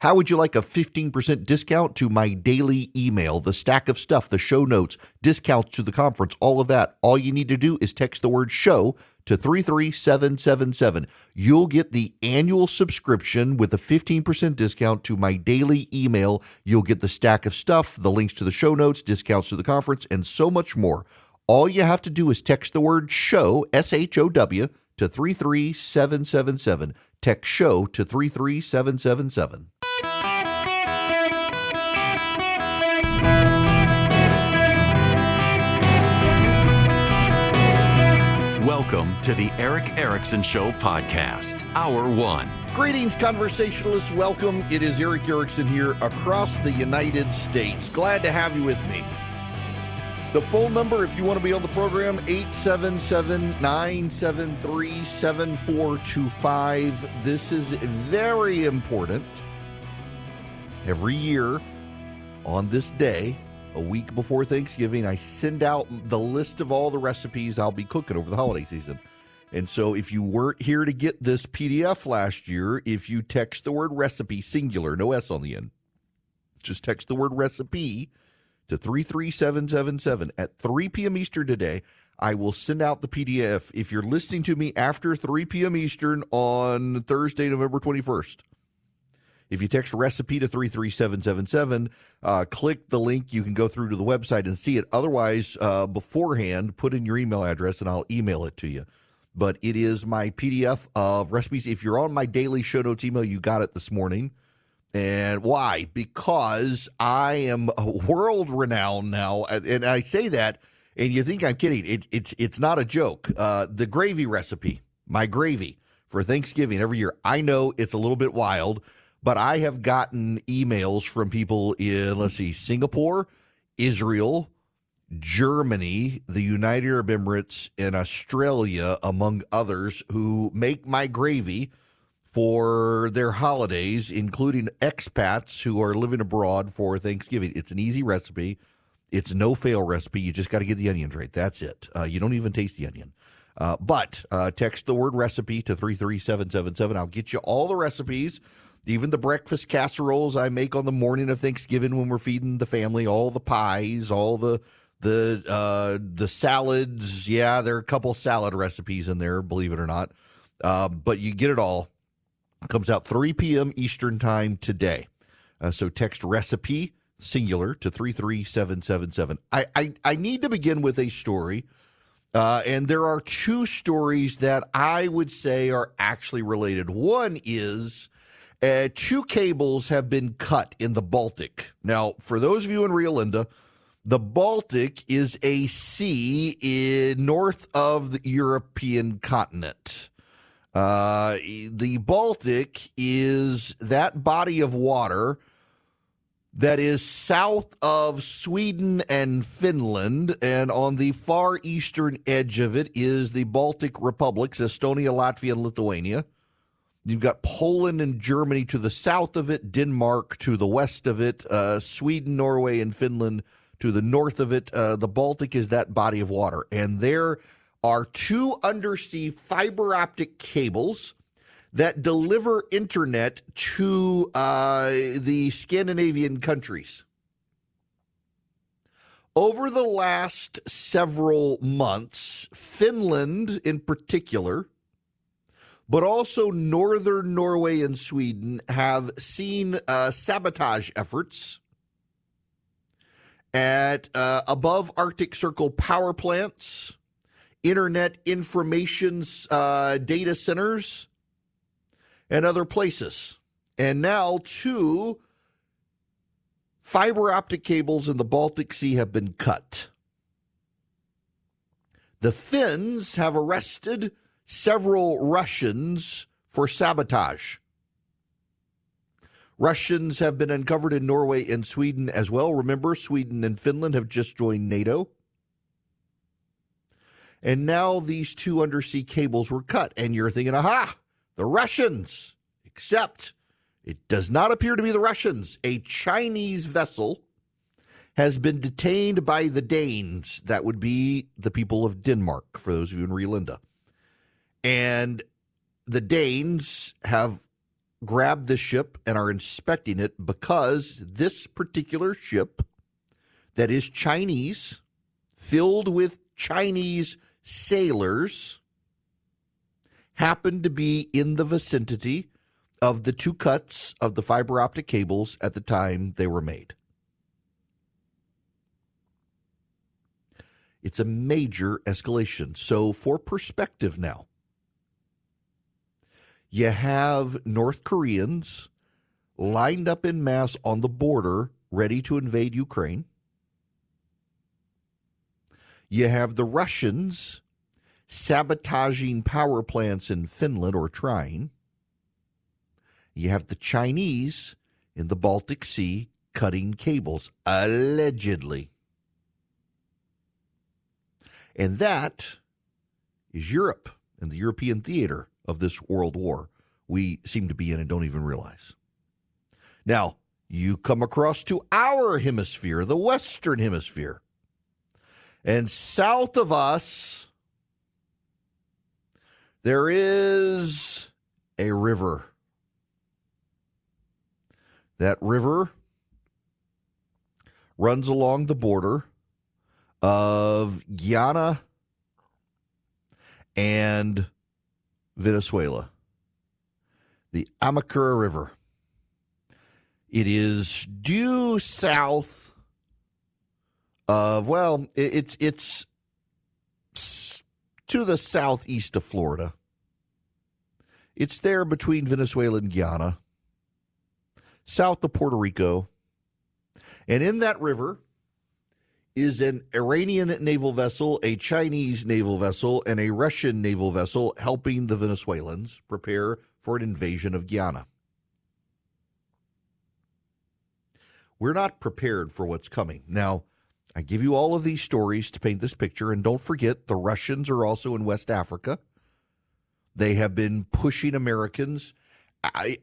How would you like a 15% discount to my daily email, the stack of stuff, the show notes, discounts to the conference, all of that? All you need to do is text the word show to 33777. You'll get the annual subscription with a 15% discount to my daily email. You'll get the stack of stuff, the links to the show notes, discounts to the conference, and so much more. All you have to do is text the word show, SHOW, to 33777. Text show to 33777. Welcome to the Eric Erickson Show podcast, Hour 1. Greetings, conversationalists. Welcome. It is Eric Erickson here across the United States. Glad to have you with me. The phone number, if you want to be on the program, 877-973-7425. This is very important. Every year on this day, a week before Thanksgiving, I send out the list of all the recipes I'll be cooking over the holiday season. And so if you weren't here to get this PDF last year, if you text the word recipe, singular, no S on the end, just text the word recipe to 33777 at 3 p.m. Eastern today. I will send out the PDF if you're listening to me after 3 p.m. Eastern on Thursday, November 21st. If you text recipe to 33777, click the link. You can go through to the website and see it. Otherwise, beforehand, put in your email address and I'll email it to you. But it is my PDF of recipes. If you're on my daily show notes email, you got it this morning. And why? Because I am world renowned now. And I say that, and you think I'm kidding. It's not a joke. The gravy recipe, my gravy for Thanksgiving every year. I know it's a little bit wild, but I have gotten emails from people in, Singapore, Israel, Germany, the United Arab Emirates, and Australia, among others, who make my gravy for their holidays, including expats who are living abroad for Thanksgiving. It's an easy recipe. It's a no-fail recipe. You just got to get the onions right. That's it. You don't even taste the onion. But text the word recipe to 33777. I'll get you all the recipes, even the breakfast casseroles I make on the morning of Thanksgiving when we're feeding the family, all the pies, all the salads. Yeah, there are a couple salad recipes in there, believe it or not. But you get it all. It comes out 3 p.m. Eastern time today. So text recipe, singular, to 33777. I need to begin with a story. And there are two stories that I would say are actually related. One is two cables have been cut in the Baltic. Now, for those of you in Rio Linda, the Baltic is a sea north of the European continent. The Baltic is that body of water that is south of Sweden and Finland, and on the far eastern edge of it is the Baltic republics, Estonia, Latvia, and Lithuania. You've got Poland and Germany to the south of it, Denmark to the west of it, Sweden, Norway, and Finland to the north of it. The Baltic is that body of water, and there are two undersea fiber optic cables that deliver internet to the Scandinavian countries. Over the last several months, Finland in particular, but also northern Norway and Sweden, have seen sabotage efforts at above Arctic Circle power plants, internet information data centers, and other places. And now two fiber optic cables in the Baltic Sea have been cut. The Finns have arrested several Russians for sabotage. Russians have been uncovered in Norway and Sweden as well. Remember, Sweden and Finland have just joined NATO. And now these two undersea cables were cut. And you're thinking, aha, the Russians. Except it does not appear to be the Russians. A Chinese vessel has been detained by the Danes. That would be the people of Denmark, for those of you in Rio Linda. And the Danes have grabbed this ship and are inspecting it because this particular ship that is Chinese, filled with Chinese sailors, happened to be in the vicinity of the two cuts of the fiber optic cables at the time they were made. It's a major escalation. So for perspective now, you have North Koreans lined up in mass on the border ready to invade Ukraine. You have the Russians sabotaging power plants in Finland or trying. You have the Chinese in the Baltic Sea cutting cables, allegedly. And that is Europe and the European theater of this world war we seem to be in and don't even realize. Now, you come across to our hemisphere, the Western Hemisphere. And south of us, there is a river. That river runs along the border of Guyana and Venezuela, the Amacura River. It is due south of, well, it's to the southeast of Florida. It's there between Venezuela and Guyana, south of Puerto Rico. And in that river is an Iranian naval vessel, a Chinese naval vessel, and a Russian naval vessel helping the Venezuelans prepare for an invasion of Guyana. We're not prepared for what's coming. Now, I give you all of these stories to paint this picture, and don't forget the Russians are also in West Africa. They have been pushing Americans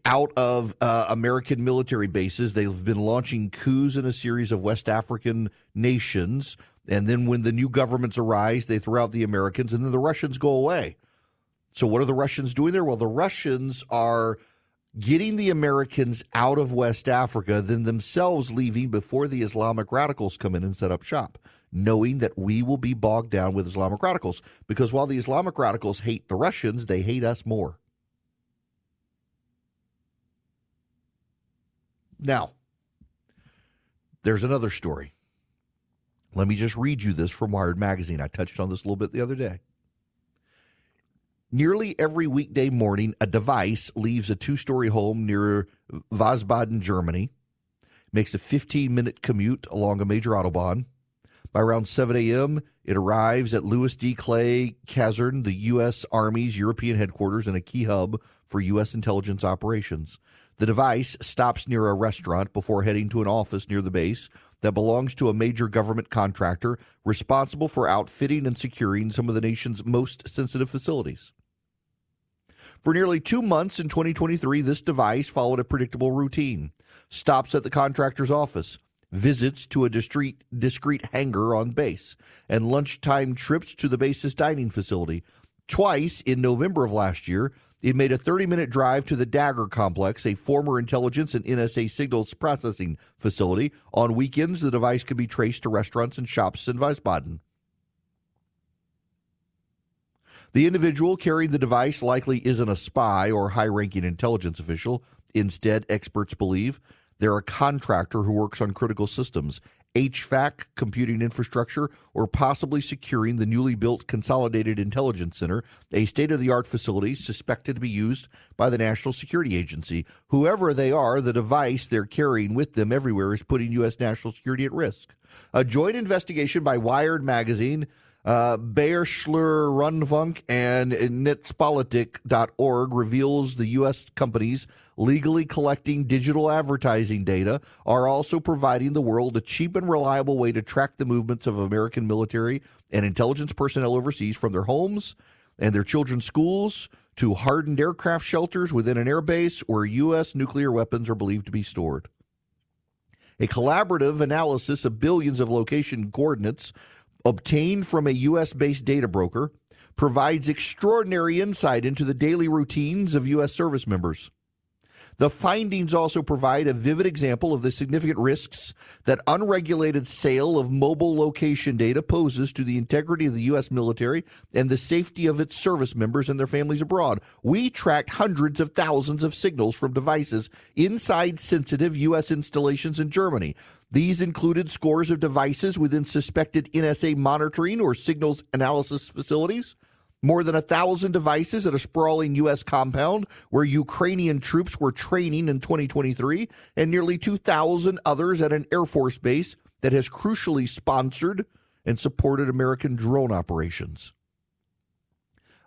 out of American military bases. They've been launching coups in a series of West African nations, and then when the new governments arise, they throw out the Americans, and then the Russians go away. So what are the Russians doing there? Well, the Russians are getting the Americans out of West Africa, then themselves leaving before the Islamic radicals come in and set up shop, knowing that we will be bogged down with Islamic radicals. Because while the Islamic radicals hate the Russians, they hate us more. Now, there's another story. Let me just read you this from Wired Magazine. I touched on this a little bit the other day. Nearly every weekday morning, a device leaves a two-story home near Wiesbaden, Germany, makes a 15-minute commute along a major autobahn. By around 7 a.m., it arrives at Louis D. Clay Kaserne, the U.S. Army's European headquarters and a key hub for U.S. intelligence operations. The device stops near a restaurant before heading to an office near the base that belongs to a major government contractor responsible for outfitting and securing some of the nation's most sensitive facilities. For nearly 2 months in 2023, this device followed a predictable routine. Stops at the contractor's office, visits to a discreet hangar on base, and lunchtime trips to the base's dining facility. Twice in November of last year, it made a 30-minute drive to the Dagger Complex, a former intelligence and NSA signals processing facility. On weekends, the device could be traced to restaurants and shops in Wiesbaden. The individual carrying the device likely isn't a spy or high-ranking intelligence official. Instead, experts believe they're a contractor who works on critical systems, HVAC, computing infrastructure, or possibly securing the newly built Consolidated Intelligence Center, a state-of-the-art facility suspected to be used by the National Security Agency. Whoever they are, the device they're carrying with them everywhere is putting U.S. national security at risk. A joint investigation by Wired Magazine, Bayer Schlur Rundfunk, and Netzpolitik.org reveals the U.S. companies legally collecting digital advertising data are also providing the world a cheap and reliable way to track the movements of American military and intelligence personnel overseas, from their homes and their children's schools to hardened aircraft shelters within an airbase where U.S. nuclear weapons are believed to be stored. A collaborative analysis of billions of location coordinates obtained from a U.S.-based data broker provides extraordinary insight into the daily routines of U.S. service members. The findings also provide a vivid example of the significant risks that unregulated sale of mobile location data poses to the integrity of the U.S. military and the safety of its service members and their families abroad. We tracked hundreds of thousands of signals from devices inside sensitive U.S. installations in Germany. These included scores of devices within suspected NSA monitoring or signals analysis facilities, more than 1,000 devices at a sprawling U.S. compound where Ukrainian troops were training in 2023, and nearly 2,000 others at an Air Force base that has crucially sponsored and supported American drone operations.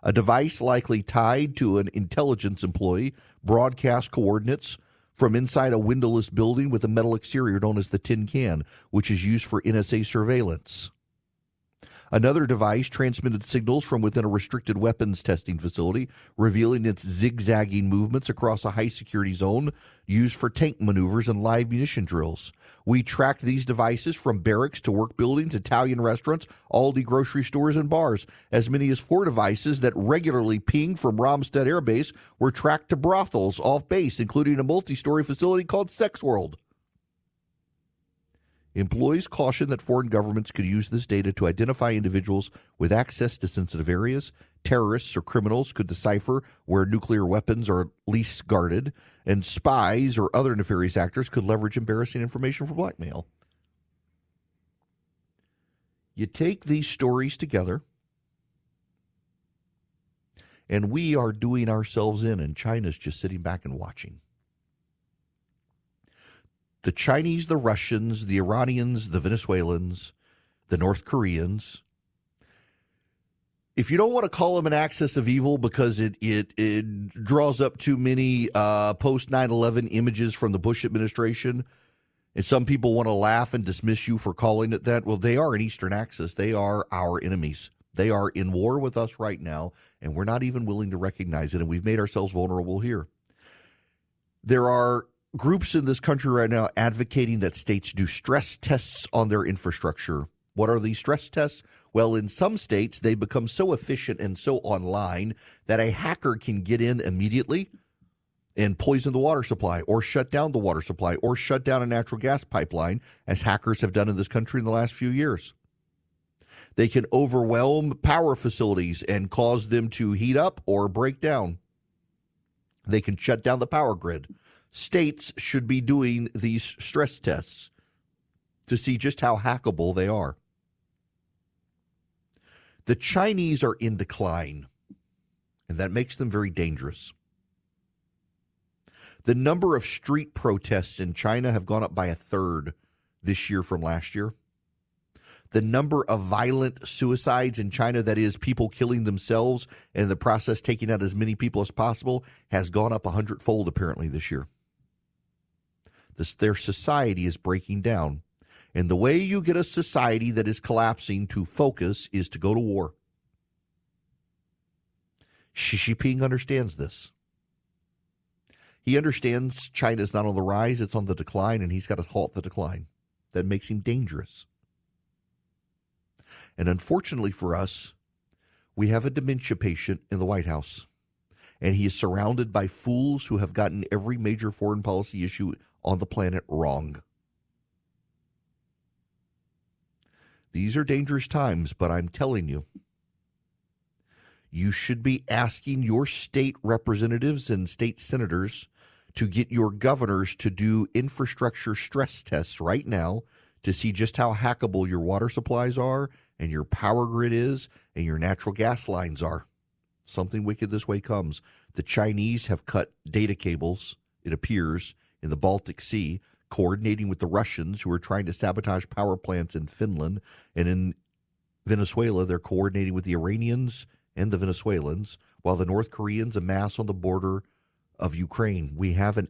A device likely tied to an intelligence employee broadcast coordinates from inside a windowless building with a metal exterior known as the tin can, which is used for NSA surveillance. Another device transmitted signals from within a restricted weapons testing facility, revealing its zigzagging movements across a high-security zone used for tank maneuvers and live munition drills. We tracked these devices from barracks to work buildings, Italian restaurants, Aldi grocery stores, and bars. As many as 4 devices that regularly ping from Ramstead Air Base were tracked to brothels off base, including a multi-story facility called Sex World. Employees caution that foreign governments could use this data to identify individuals with access to sensitive areas. Terrorists or criminals could decipher where nuclear weapons are least guarded, and spies or other nefarious actors could leverage embarrassing information for blackmail. You take these stories together, and we are doing ourselves in, and China's just sitting back and watching. The Chinese, the Russians, the Iranians, the Venezuelans, the North Koreans. If you don't want to call them an axis of evil because it draws up too many post 9/11 images from the Bush administration, and some people want to laugh and dismiss you for calling it that, well, they are an Eastern Axis. They are our enemies. They are in war with us right now, and we're not even willing to recognize it, and we've made ourselves vulnerable here. There are groups in this country right now advocating that states do stress tests on their infrastructure. What are these stress tests? Well, in some states, they become so efficient and so online that a hacker can get in immediately and poison the water supply or shut down the water supply or shut down a natural gas pipeline, as hackers have done in this country in the last few years. They can overwhelm power facilities and cause them to heat up or break down. They can shut down the power grid. States should be doing these stress tests to see just how hackable they are. The Chinese are in decline, and that makes them very dangerous. The number of street protests in China have gone up by 1/3 this year from last year. The number of violent suicides in China, that is, people killing themselves and in the process taking out as many people as possible, has gone up 100-fold apparently this year. Their society is breaking down. And the way you get a society that is collapsing to focus is to go to war. Xi Jinping understands this. He understands China's not on the rise, it's on the decline, and he's got to halt the decline. That makes him dangerous. And unfortunately for us, we have a dementia patient in the White House. And he is surrounded by fools who have gotten every major foreign policy issue on the planet wrong. These are dangerous times, but I'm telling you, you should be asking your state representatives and state senators to get your governors to do infrastructure stress tests right now to see just how hackable your water supplies are and your power grid is and your natural gas lines are. Something wicked this way comes. The Chinese have cut data cables, it appears, in the Baltic Sea, coordinating with the Russians who are trying to sabotage power plants in Finland. And in Venezuela, they're coordinating with the Iranians and the Venezuelans, while the North Koreans amass on the border of Ukraine. We have an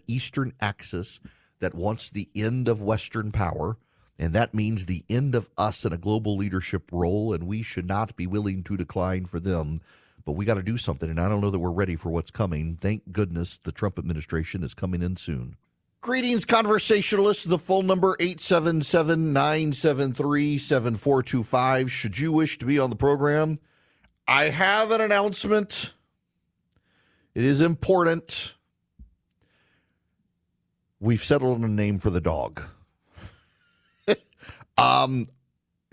Eastern Axis that wants the end of Western power, and that means the end of us in a global leadership role, and we should not be willing to decline for them. But we got to do something, and I don't know that we're ready for what's coming. Thank goodness the Trump administration is coming in soon. Greetings, conversationalists. The phone number, 877-973-7425. Should you wish to be on the program, I have an announcement. It is important. we've settled on a name for the dog.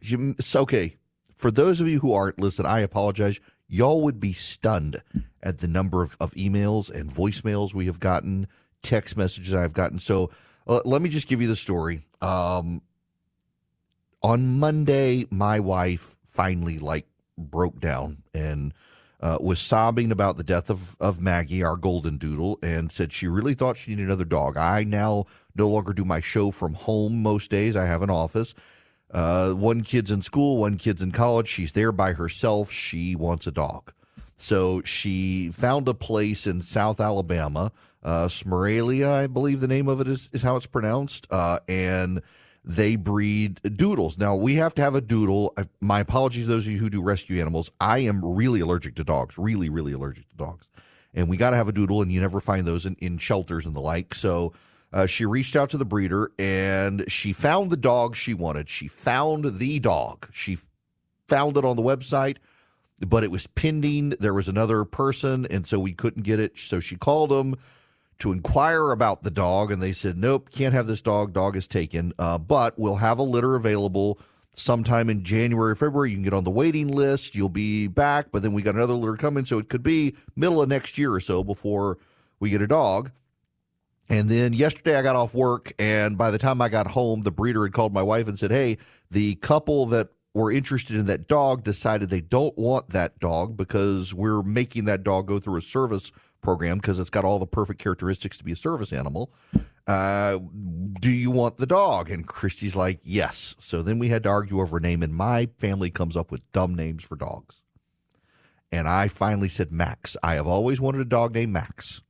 It's okay. For those of you who aren't, listen, I apologize. Y'all would be stunned at the number of emails and voicemails we have gotten, text messages I've gotten. So let me just give you the story. On Monday, my wife finally broke down and was sobbing about the death of Maggie, our golden doodle, and said she really thought she needed another dog. I now no longer do my show from home most days. I have an office. One kid's in school, one kid's in college. She's there by herself. She wants a dog. So she found a place in South Alabama, Smeralia, I believe the name of it is how it's pronounced, and they breed doodles. Now, we have to have a doodle. My apologies to those of you who do rescue animals. I am really allergic to dogs, really, really allergic to dogs. And we got to have a doodle, and you never find those in shelters and the like. So she reached out to the breeder, and she found the dog she wanted. She found the dog. She found it on the website, but it was pending. There was another person, and so we couldn't get it. So she called them to inquire about the dog, and they said, nope, can't have this dog. Dog is taken, but we'll have a litter available sometime in January, February. You can get on the waiting list. You'll be back, but then we got another litter coming, so it could be middle of next year or so before we get a dog. And then yesterday I got off work, and by the time I got home, the breeder had called my wife and said, hey, the couple that were interested in that dog decided they don't want that dog because we're making that dog go through a service program because it's got all the perfect characteristics to be a service animal. Do you want the dog? And Christy's like, yes. So then we had to argue over a name, and my family comes up with dumb names for dogs. And I finally said Max. I have always wanted a dog named Max.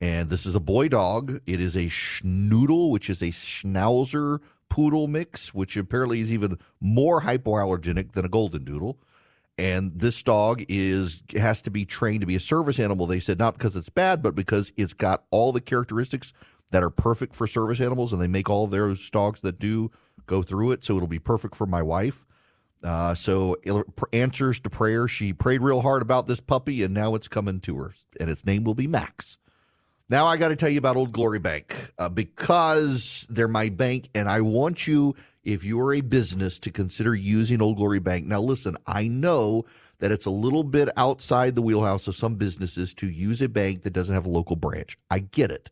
And this is a boy dog. It is a schnoodle, which is a schnauzer poodle mix, which apparently is even more hypoallergenic than a golden doodle. And this dog has to be trained to be a service animal. They said not because it's bad, but because it's got all the characteristics that are perfect for service animals, and they make all those dogs that do go through it. So it'll be perfect for my wife. So answers to prayer. She prayed real hard about this puppy, and now it's coming to her, and its name will be Max. Now I got to tell you about Old Glory Bank because they're my bank, and I want you, if you are a business, to consider using Old Glory Bank. Now listen, I know that it's a little bit outside the wheelhouse of some businesses to use a bank that doesn't have a local branch. I get it.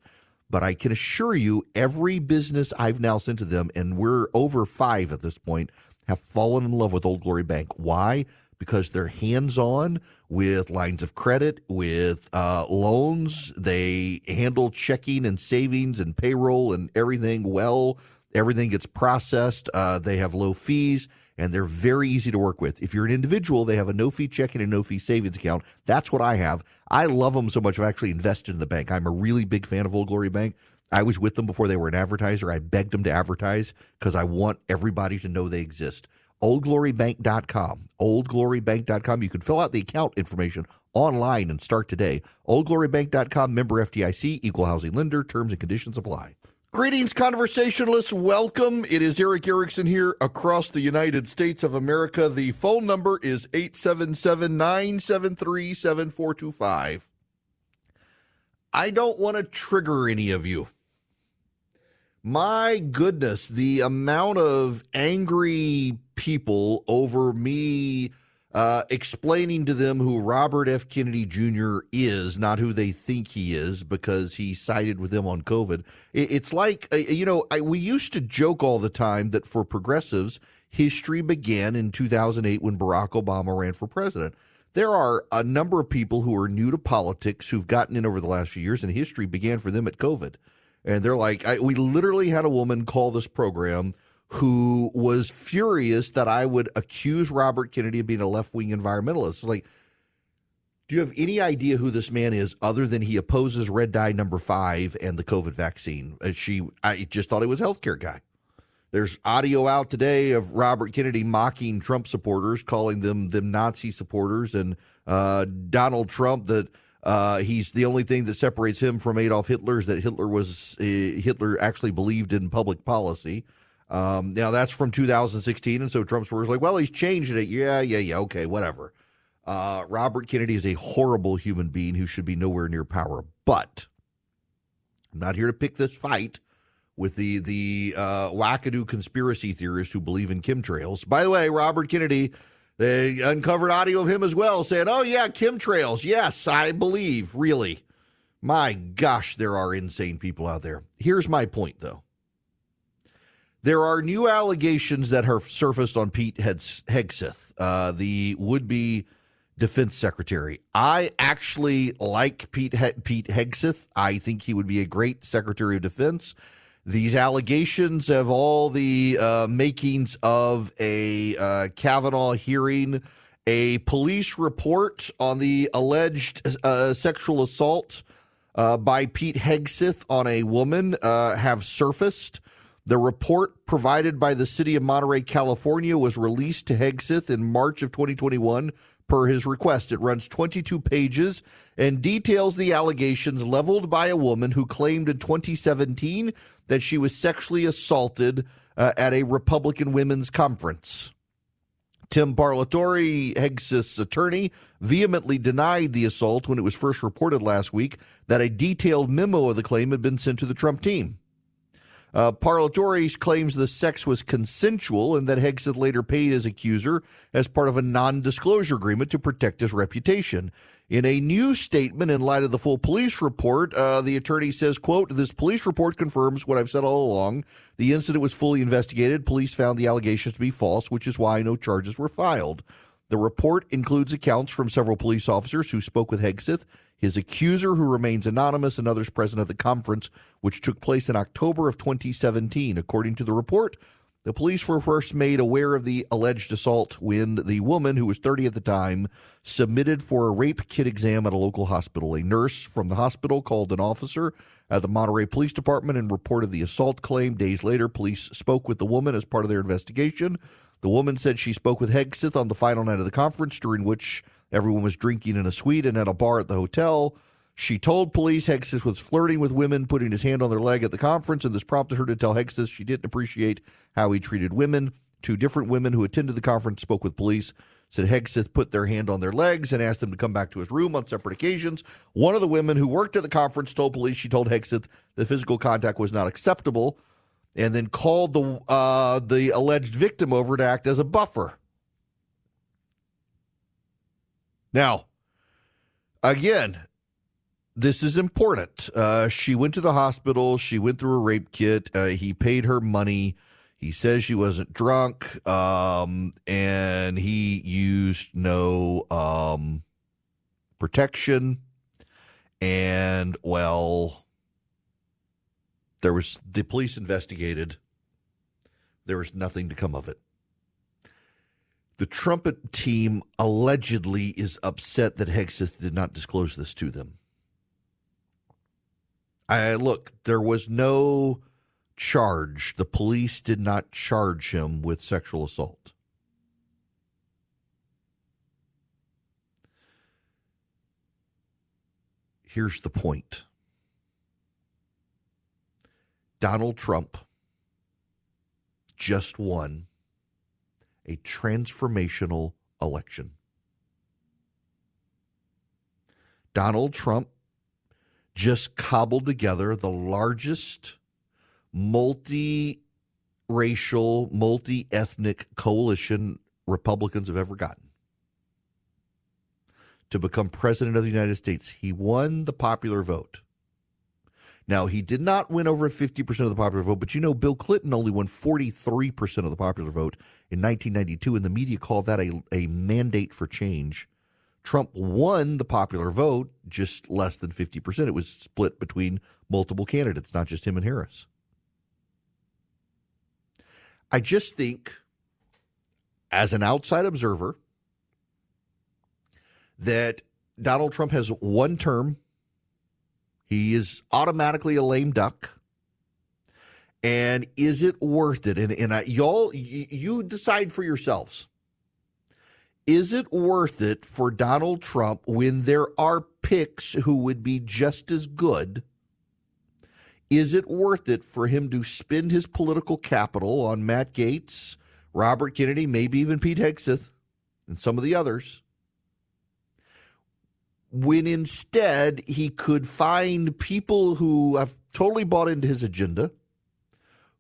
But I can assure you every business I've now sent to them, and we're over 5 at this point, have fallen in love with Old Glory Bank. Why? Because they're hands-on with lines of credit, with loans. They handle checking and savings and payroll and everything well. Everything gets processed. They have low fees, and they're very easy to work with. If you're an individual, they have a no-fee checking and no-fee savings account. That's what I have. I love them so much I've actually invested in the bank. I'm a really big fan of Old Glory Bank. I was with them before they were an advertiser. I begged them to advertise because I want everybody to know they exist. OldGloryBank.com. OldGloryBank.com. You can fill out the account information online and start today. OldGloryBank.com, member FDIC, equal housing lender. Terms and conditions apply. Greetings, conversationalists. Welcome. It is Eric Erickson here across the United States of America. The phone number is 877-973-7425. I don't want to trigger any of you. My goodness, the amount of angry people over me explaining to them who Robert F. Kennedy Jr. is, not who they think he is, because he sided with them on COVID. It's like, we used to joke all the time that for progressives, history began in 2008 when Barack Obama ran for president. There are a number of people who are new to politics who've gotten in over the last few years, and history began for them at COVID. And they're like, we literally had a woman call this program who was furious that I would accuse Robert Kennedy of being a left-wing environmentalist. Like, do you have any idea who this man is other than he opposes red dye number 5 and the COVID vaccine? I just thought he was a healthcare guy. There's audio out today of Robert Kennedy mocking Trump supporters, calling them Nazi supporters, and Donald Trump that he's the only thing that separates him from Adolf Hitler is that Hitler actually believed in public policy. Now that's from 2016, and so Trump's was like, well, he's changing it. Yeah, okay, whatever. Robert Kennedy is a horrible human being who should be nowhere near power. But I'm not here to pick this fight with the wackadoo conspiracy theorists who believe in chemtrails. By the way, Robert Kennedy, they uncovered audio of him as well saying, oh, yeah, chemtrails. Yes, I believe. Really. My gosh, there are insane people out there. Here's my point, though. There are new allegations that have surfaced on Pete Hegseth, the would-be defense secretary. I actually like Pete Hegseth. I think he would be a great secretary of defense. These allegations have all the makings of a Kavanaugh hearing. A police report on the alleged sexual assault by Pete Hegseth on a woman have surfaced. The report provided by the city of Monterey, California, was released to Hegseth in March of 2021 per his request. It runs 22 pages and details the allegations leveled by a woman who claimed in 2017 that she was sexually assaulted at a Republican women's conference. Tim Parlatore, Hegseth's attorney, vehemently denied the assault when it was first reported last week that a detailed memo of the claim had been sent to the Trump team. Parlatore claims the sex was consensual and that Hegseth later paid his accuser as part of a non-disclosure agreement to protect his reputation. In a new statement in light of the full police report, the attorney says, quote, this police report confirms what I've said all along. The incident was fully investigated. Police found the allegations to be false, which is why no charges were filed. The report includes accounts from several police officers who spoke with Hegseth, his accuser, who remains anonymous, and others present at the conference, which took place in October of 2017. According to the report, the police were first made aware of the alleged assault when the woman, who was 30 at the time, submitted for a rape kit exam at a local hospital. A nurse from the hospital called an officer at the Monterey Police Department and reported the assault claim. Days later, police spoke with the woman as part of their investigation. The woman said she spoke with Hegseth on the final night of the conference, during which everyone was drinking in a suite and at a bar at the hotel. She told police Hegseth was flirting with women, putting his hand on their leg at the conference, and this prompted her to tell Hegseth she didn't appreciate how he treated women. Two different women who attended the conference spoke with police, said Hegseth put their hand on their legs and asked them to come back to his room on separate occasions. One of the women who worked at the conference told police she told Hegseth the physical contact was not acceptable, and then called the alleged victim over to act as a buffer. Now, again, this is important. She went to the hospital. She went through a rape kit. He paid her money. He says she wasn't drunk, and he used no protection. And, well, the police investigated. There was nothing to come of it. The Trump team allegedly is upset that Hegseth did not disclose this to them. Look, there was no charge. The police did not charge him with sexual assault. Here's the point. Donald Trump just won a transformational election. Donald Trump just cobbled together the largest multi-racial, multi-ethnic coalition Republicans have ever gotten to become president of the United States. He won the popular vote. Now, he did not win over 50% of the popular vote, but Bill Clinton only won 43% of the popular vote in 1992, and the media called that a mandate for change. Trump won the popular vote, just less than 50%. It was split between multiple candidates, not just him and Harris. I just think, as an outside observer, that Donald Trump has one term. He is automatically a lame duck. And is it worth it? And you decide for yourselves. Is it worth it for Donald Trump when there are picks who would be just as good? Is it worth it for him to spend his political capital on Matt Gaetz, Robert Kennedy, maybe even Pete Hegseth, and some of the others, when instead he could find people who have totally bought into his agenda,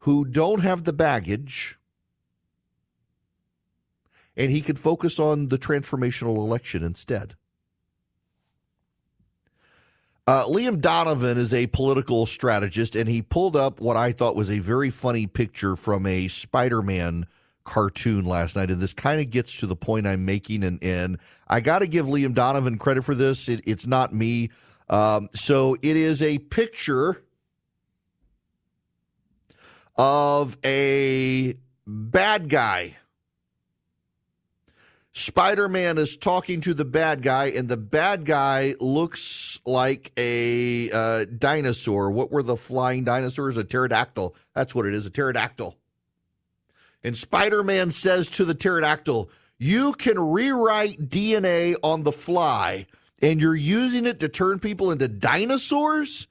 who don't have the baggage, and he could focus on the transformational election instead. Liam Donovan is a political strategist, and he pulled up what I thought was a very funny picture from a Spider-Man cartoon last night, and this kind of gets to the point I'm making, and I got to give Liam Donovan credit for this. It's not me. So it is a picture of a bad guy. Spider-Man is talking to the bad guy, and the bad guy looks like a dinosaur. What were the flying dinosaurs? A pterodactyl. That's what it is, a pterodactyl. And Spider-Man says to the pterodactyl, you can rewrite DNA on the fly, and you're using it to turn people into dinosaurs?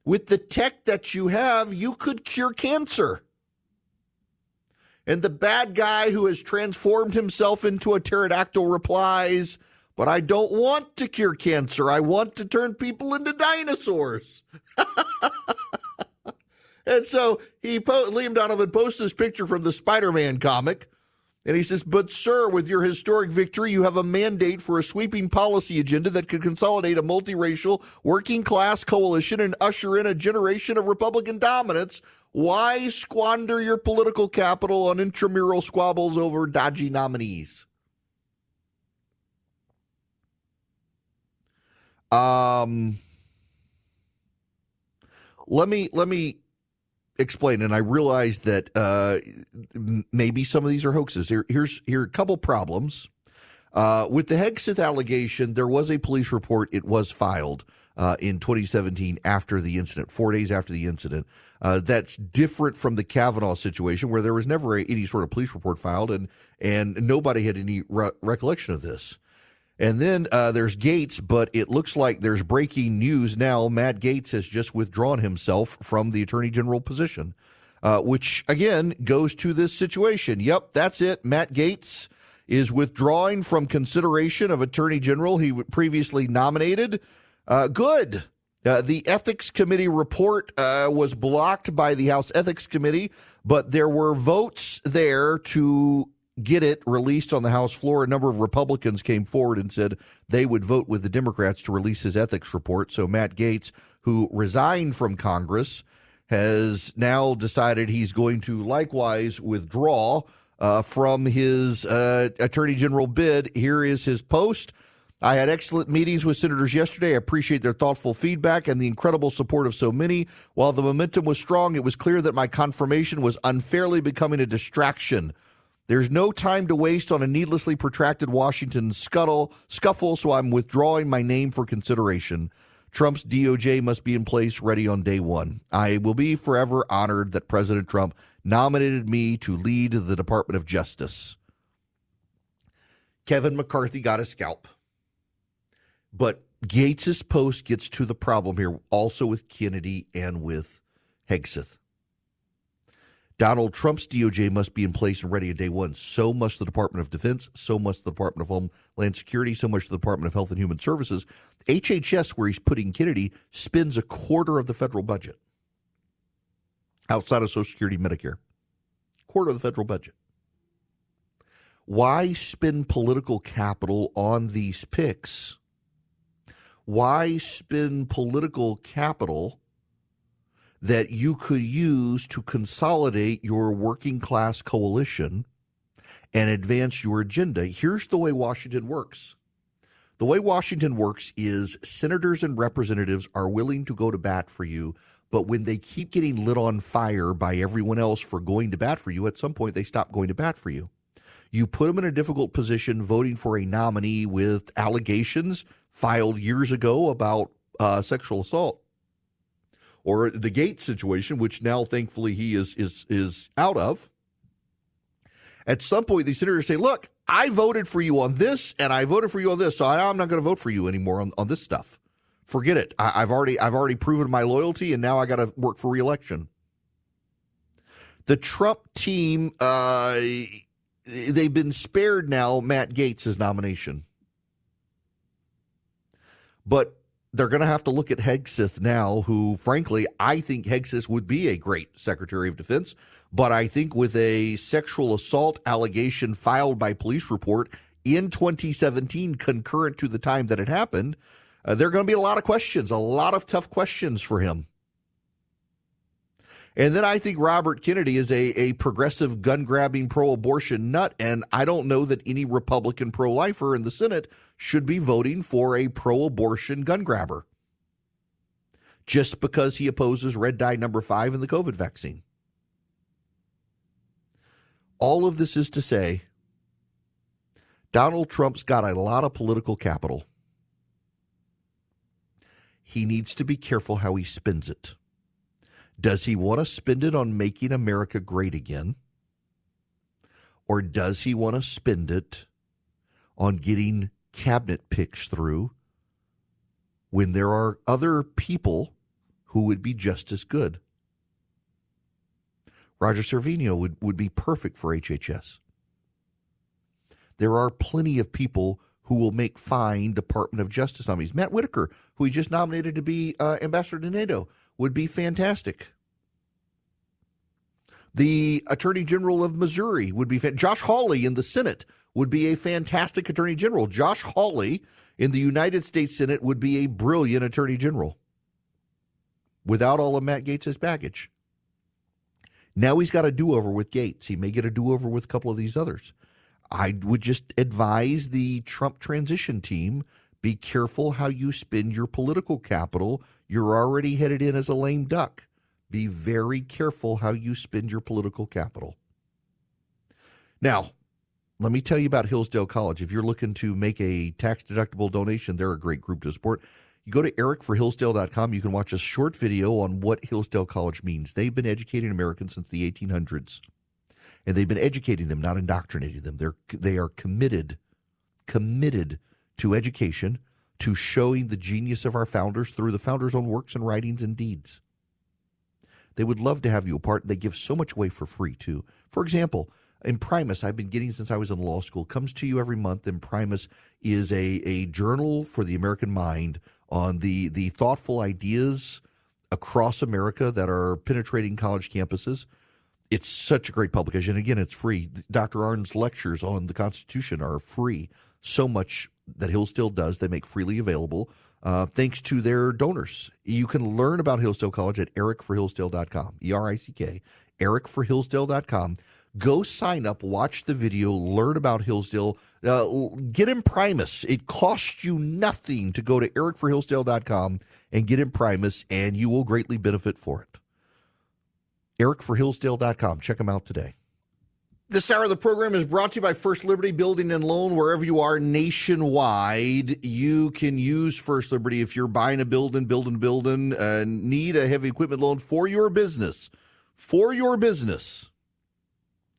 With the tech that you have, you could cure cancer. And the bad guy who has transformed himself into a pterodactyl replies, but I don't want to cure cancer. I want to turn people into dinosaurs. And so Liam Donovan posts this picture from the Spider-Man comic, and he says, but sir, with your historic victory, you have a mandate for a sweeping policy agenda that could consolidate a multiracial working class coalition and usher in a generation of Republican dominance. Why squander your political capital on intramural squabbles over dodgy nominees? Let me explain, and I realize that maybe some of these are hoaxes. Here are a couple problems. With the Hegseth allegation, there was a police report. It was filed in 2017 after the incident, 4 days after the incident. That's different from the Kavanaugh situation, where there was never any sort of police report filed, and nobody had any recollection of this. And then there's Gaetz, but it looks like there's breaking news now. Matt Gaetz has just withdrawn himself from the Attorney General position, which, again, goes to this situation. Yep, that's it. Matt Gaetz is withdrawing from consideration of Attorney General he previously nominated. Good. The Ethics Committee report was blocked by the House Ethics Committee, but there were votes there to get it released on the House floor. A number of Republicans came forward and said they would vote with the Democrats to release his ethics report. So Matt Gaetz, who resigned from Congress, has now decided he's going to likewise withdraw from his Attorney General bid. Here is his post. I had excellent meetings with senators yesterday. I appreciate their thoughtful feedback and the incredible support of so many. While the momentum was strong, it was clear that my confirmation was unfairly becoming a distraction. There's no time to waste on a needlessly protracted Washington scuffle, so I'm withdrawing my name for consideration. Trump's DOJ must be in place ready on day one. I will be forever honored that President Trump nominated me to lead the Department of Justice. Kevin McCarthy got a scalp. But Gaetz's post gets to the problem here, also with Kennedy and with Hegseth. Donald Trump's DOJ must be in place and ready on day one. So must the Department of Defense. So must the Department of Homeland Security. So much the Department of Health and Human Services. HHS, where he's putting Kennedy, spends a quarter of the federal budget outside of Social Security, Medicare. Quarter of the federal budget. Why spend political capital on these picks? Why spend political capital that you could use to consolidate your working class coalition and advance your agenda? Here's the way Washington works. The way Washington works is senators and representatives are willing to go to bat for you, but when they keep getting lit on fire by everyone else for going to bat for you, at some point they stop going to bat for you. You put them in a difficult position voting for a nominee with allegations filed years ago about sexual assault. Or the Gaetz situation, which now thankfully he is out of. At some point, the senators say, look, I voted for you on this, and I voted for you on this, so I'm not going to vote for you anymore on this stuff. Forget it. I've already proven my loyalty, and now I got to work for re-election. The Trump team, they've been spared now Matt Gaetz's nomination. But they're going to have to look at Hegseth now, who, frankly, I think Hegseth would be a great Secretary of Defense. But I think with a sexual assault allegation filed by police report in 2017, concurrent to the time that it happened, there are going to be a lot of questions, a lot of tough questions for him. And then I think Robert Kennedy is a progressive, gun-grabbing, pro-abortion nut, and I don't know that any Republican pro-lifer in the Senate should be voting for a pro-abortion gun-grabber just because he opposes red dye number 5 in the COVID vaccine. All of this is to say, Donald Trump's got a lot of political capital. He needs to be careful how he spends it. Does he want to spend it on making America great again? Or does he want to spend it on getting cabinet picks through when there are other people who would be just as good? Roger Cervino would be perfect for HHS. There are plenty of people who will make fine Department of Justice nominees. Matt Whitaker, who he just nominated to be ambassador to NATO, would be fantastic. The Attorney General of Missouri would be Josh Hawley in the Senate would be a fantastic Attorney General. Josh Hawley in the United States Senate would be a brilliant Attorney General without all of Matt Gaetz's baggage. Now he's got a do-over with Gaetz. He may get a do-over with a couple of these others. I would just advise the Trump transition team, be careful how you spend your political capital. You're already headed in as a lame duck. Be very careful how you spend your political capital. Now, let me tell you about Hillsdale College. If you're looking to make a tax-deductible donation, they're a great group to support. You go to ericforhillsdale.com. You can watch a short video on what Hillsdale College means. They've been educating Americans since the 1800s. And they've been educating them, not indoctrinating them. They are committed to education, to showing the genius of our founders through the founders' own works and writings and deeds. They would love to have you a part. They give so much away for free, too. For example, Imprimis, I've been getting since I was in law school, comes to you every month. Imprimis is a journal for the American mind on the thoughtful ideas across America that are penetrating college campuses. It's such a great publication. Again, it's free. Dr. Arndt's lectures on the Constitution are free. So much that Hillsdale does, they make freely available thanks to their donors. You can learn about Hillsdale College at ericforhillsdale.com, E-R-I-C-K, ericforhillsdale.com. Go sign up, watch the video, learn about Hillsdale, get Imprimis. It costs you nothing to go to ericforhillsdale.com and get Imprimis, and you will greatly benefit for it. ericforhillsdale.com. Check them out today. This hour of the program is brought to you by First Liberty Building and Loan. Wherever you are nationwide, you can use First Liberty if you're buying a building, need a heavy equipment loan for your business.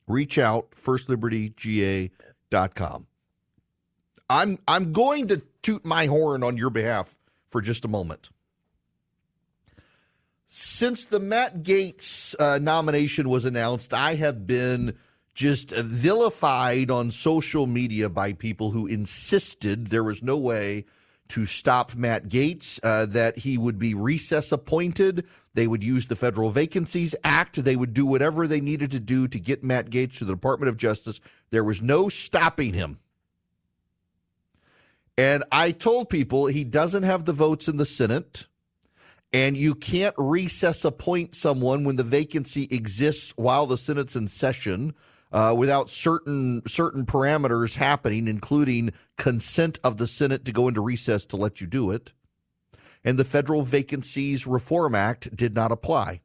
Reach out, firstlibertyga.com. I'm going to toot my horn on your behalf for just a moment. Since the Matt Gaetz nomination was announced, I have been just vilified on social media by people who insisted there was no way to stop Matt Gaetz, that he would be recess appointed. They would use the Federal Vacancies Act. They would do whatever they needed to do to get Matt Gaetz to the Department of Justice. There was no stopping him. And I told people he doesn't have the votes in the Senate, and you can't recess appoint someone when the vacancy exists while the Senate's in session without certain parameters happening, including consent of the Senate to go into recess to let you do it. And the Federal Vacancies Reform Act did not apply.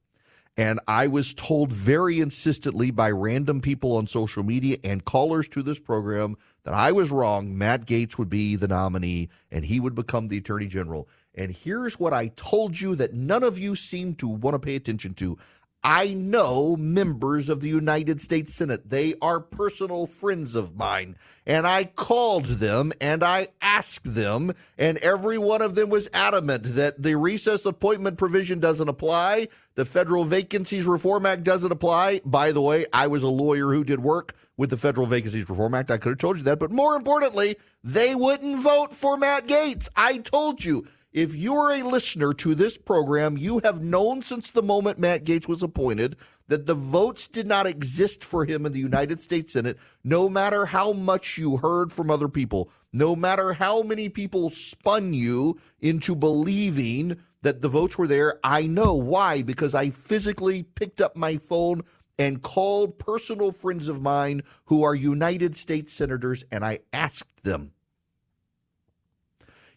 And I was told very insistently by random people on social media and callers to this program that I was wrong. Matt Gaetz would be the nominee and he would become the Attorney General. And here's what I told you that none of you seem to want to pay attention to. I know members of the United States Senate. They are personal friends of mine. And I called them and I asked them, and every one of them was adamant that the recess appointment provision doesn't apply. The Federal Vacancies Reform Act doesn't apply. By the way, I was a lawyer who did work with the Federal Vacancies Reform Act. I could have told you that. But more importantly, they wouldn't vote for Matt Gaetz. I told you. If you're a listener to this program, you have known since the moment Matt Gaetz was appointed that the votes did not exist for him in the United States Senate, no matter how much you heard from other people, no matter how many people spun you into believing that the votes were there. I know why, because I physically picked up my phone and called personal friends of mine who are United States senators, and I asked them.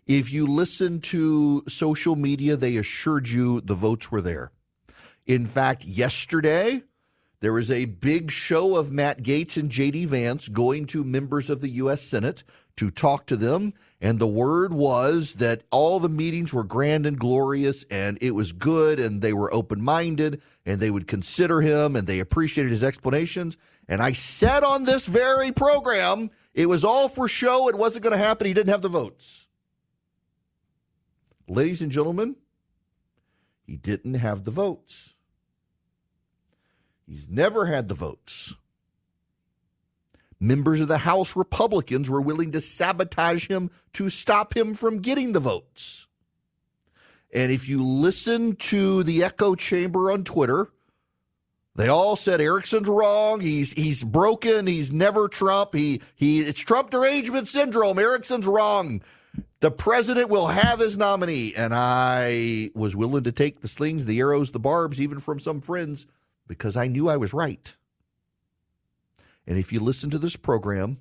If you listen to social media, they assured you the votes were there. In fact, yesterday, there was a big show of Matt Gaetz and J.D. Vance going to members of the U.S. Senate to talk to them, and the word was that all the meetings were grand and glorious, and it was good, and they were open-minded, and they would consider him, and they appreciated his explanations. And I said on this very program, it was all for show. It wasn't going to happen. He didn't have the votes. Ladies and gentlemen, he didn't have the votes. He's never had the votes. Members of the House Republicans were willing to sabotage him to stop him from getting the votes. And if you listen to the echo chamber on Twitter, they all said Erickson's wrong. He's broken. He's never Trump. It's Trump derangement syndrome. Erickson's wrong. The president will have his nominee. And I was willing to take the slings, the arrows, the barbs, even from some friends, because I knew I was right. And if you listen to this program,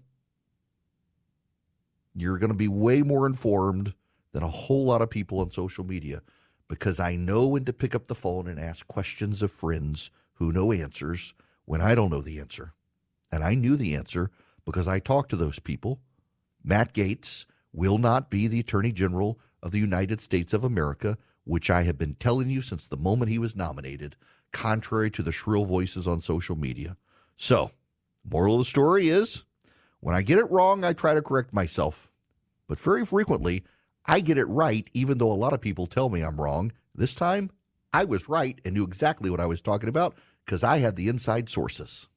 you're going to be way more informed than a whole lot of people on social media, because I know when to pick up the phone and ask questions of friends who know answers when I don't know the answer. And I knew the answer because I talked to those people. Matt Gaetz will not be the Attorney General of the United States of America, which I have been telling you since the moment he was nominated, contrary to the shrill voices on social media. So, moral of the story is, when I get it wrong, I try to correct myself. But very frequently, I get it right, even though a lot of people tell me I'm wrong. This time, I was right and knew exactly what I was talking about because I had the inside sources.